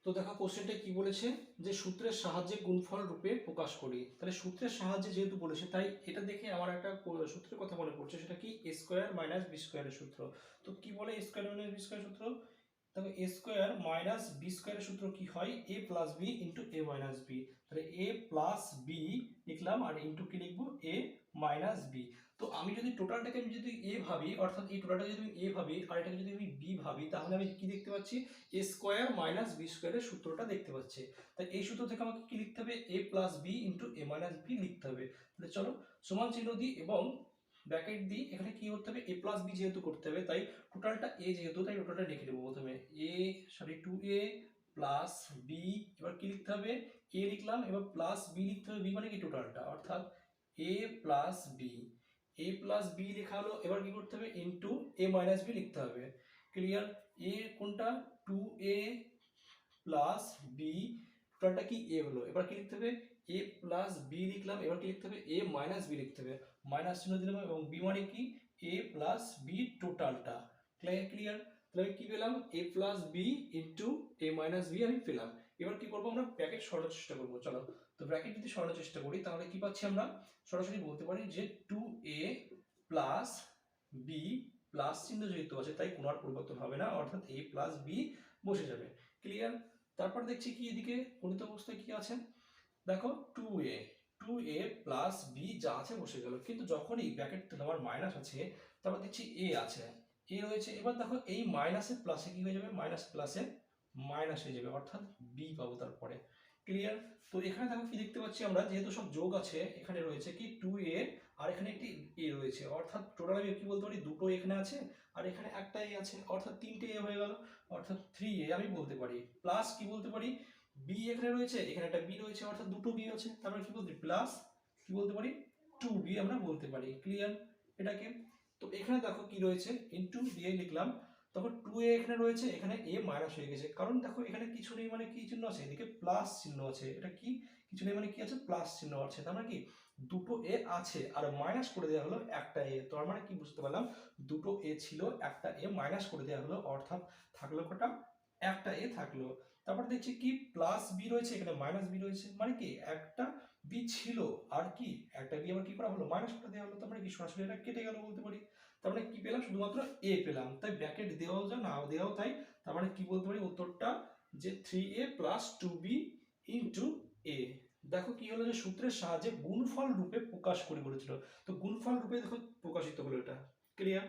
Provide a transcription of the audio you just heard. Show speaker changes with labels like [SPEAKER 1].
[SPEAKER 1] তো দেখো কোশ্চেনটা কি বলেছে যে সূত্রের সাহায্যে গুণফল রূপে প্রকাশ করি। তাহলে সূত্রের সাহায্যে যেহেতু বলেছে তাই এটা দেখে আমার একটা সূত্রের কথা মনে পড়ছে, সেটা কি এ স্কোয়ার মাইনাস বি স্কোয়ারের সূত্র। তো কি বলে এ স্কোয়ার মাইনাস বি স্কোয়ার সূত্র? দেখো এ স্কোয়ার মাইনাস বি স্কোয়ারের সূত্র কি হয়, এ প্লাস বি ইন্টু এ মাইনাস বি। তাহলে এ প্লাস বি লিখলাম আর ইন্টু কি লিখবো, এ মাইনাস বি। তো আমি যদি টোটালটাকে আমি যদি এ ভাবি, অর্থাৎ এই টোটালটাকে যদি আমি এ ভাবি আর এটাকে যদি আমি বি ভাবি, তাহলে আমি কি দেখতে পাচ্ছি, এ স্কোয়ার মাইনাস বি স্কোয়ারের সূত্রটা দেখতে পাচ্ছি। তাই এই সূত্র থেকে আমাকে কি লিখতে হবে, এ প্লাস বি ইন্টু এ মাইনাস বি লিখতে হবে। তাহলে চলো সমান চিহ্ন দিই এবং ব্র্যাকেট দিই। এখানে কি করতে হবে, এ প্লাস বি যেহেতু করতে হবে তাই টোটালটা এ যেহেতু, তাই টোটালটা লিখে দেবো প্রথমে টু এ প্লাস বি। এবার কি লিখতে হবে, এ লিখলাম, এবার প্লাস বি লিখতে হবে। বি মানে কি টোটালটা, অর্থাৎ এ প্লাস বি। এ প্লাস বি লেখা হলো, এবার কি করতে হবে, ইন্টু এ মাইনাস বি লিখতে হবে। ক্লিয়ার? এ কোনটা, টু এ প্লাস বি, টোটালটা কি এ হলো। এবার কি লিখতে হবে, এ প্লাস বি লিখলাম, এবার কি লিখতে হবে, এ মাইনাস বি লিখতে হবে। মাইনাস চিহ্ন দিলাম এবং বি মানে কি, এ প্লাস বি টোটালটা। ক্লিয়ার? তাহলে কি পেলাম, এ প্লাস বি ইন্টু এ মাইনাস বি আমি পেলাম। এবার কি করবো, আমরা ব্র্যাকেট সরানোর চেষ্টা করবো। চলো, তো ব্র্যাকেট যদি সরানোর চেষ্টা করি তাহলে কি পাচ্ছি, আমরা সরাসরি বলতে পারি যে টু এ প্লাস বি, প্লাস চিহ্ন যেহেতু আছে তাই কোনো আর পরিবর্তন হবে না, অর্থাৎ এ প্লাস বি বসে যাবে। ক্লিয়ার? তারপর দেখছি কি এদিকে গণিত অবস্থায় কি আছে, দেখো টু এ প্লাস বি যা আছে বসে গেল, কিন্তু যখনই ব্র্যাকেট আমার মাইনাস আছে তারপর দেখছি এ আছে, এ রয়েছে। এবার দেখো এই মাইনাসের প্লাসে কি হয়ে যাবে, মাইনাস প্লাসে মাইনাস হয়ে যাবে, অর্থাৎ বি পাবো তারপরে। ক্লিয়ার? তো এখানে দেখো কি দেখতে পাচ্ছি আমরা, যেহেতু সব যোগ আছে এখানে রয়েছে কি টু এ আর এখানে একটি এ রয়েছে, অর্থাৎ টোটাল আমি কি বলতে পারি, দুটো এখানে আছে আর এখানে একটা এ আছে, অর্থাৎ তিনটে এ হয়ে গেল, অর্থাৎ থ্রি এ আমি বলতে পারি। প্লাস কি বলতে পারি, বি এখানে রয়েছে, এখানে একটা বি রয়েছে, অর্থাৎ দুটো বি আছে, তারপরে কি বলতে প্লাস কি বলতে পারি, টু বি আমরা বলতে পারি। ক্লিয়ার এটাকে? তো এখানে দেখো কি রয়েছে, ইনটু দিয়ে লিখলাম, তখন টু এ এখানে রয়েছে, এখানে এ মাইনাস হয়ে গেছে, কারণ দেখো এখানে কিছু নেই মানে কি চিহ্ন আছে, এদিকে প্লাস চিহ্ন আছে, এটা কি কিছু নেই মানে কি আছে, প্লাস চিহ্ন আছে, তার মানে কি দুটো এ আছে আর মাইনাস করে দেওয়া হলো একটা এ। তার মানে কি বুঝতে পারলাম, দুটো এ ছিল, একটা এ মাইনাস করে দেওয়া হলো, অর্থাৎ থাকলো কটা, একটা এ থাকলো। তারপর দেখছি কি প্লাস বি রয়েছে, এখানে মাইনাস বি রয়েছে, মানে কি একটা বি ছিল আর কি একটা বি আবার কি করা হলো, মাইনাস করে দেওয়া হলো, তার মানে কি সরাসরি এটা কেটে গেল বলতে পারি। তার মানে কি পেলাম, শুধুমাত্র এ পেলাম, তাই ব্র্যাকেট দেওয়াও যা নাও দেওয়াও তাই। তার মানে কি বলতে পারি উত্তরটা, যে থ্রি এ প্লাস টু বি ইন্টু এ। দেখো কি হলো, যে সূত্রের সাহায্যে গুণফল রূপে প্রকাশ করে বলেছিল, তো গুণফল রূপে দেখো প্রকাশিত হলো এটা। ক্লিয়ার?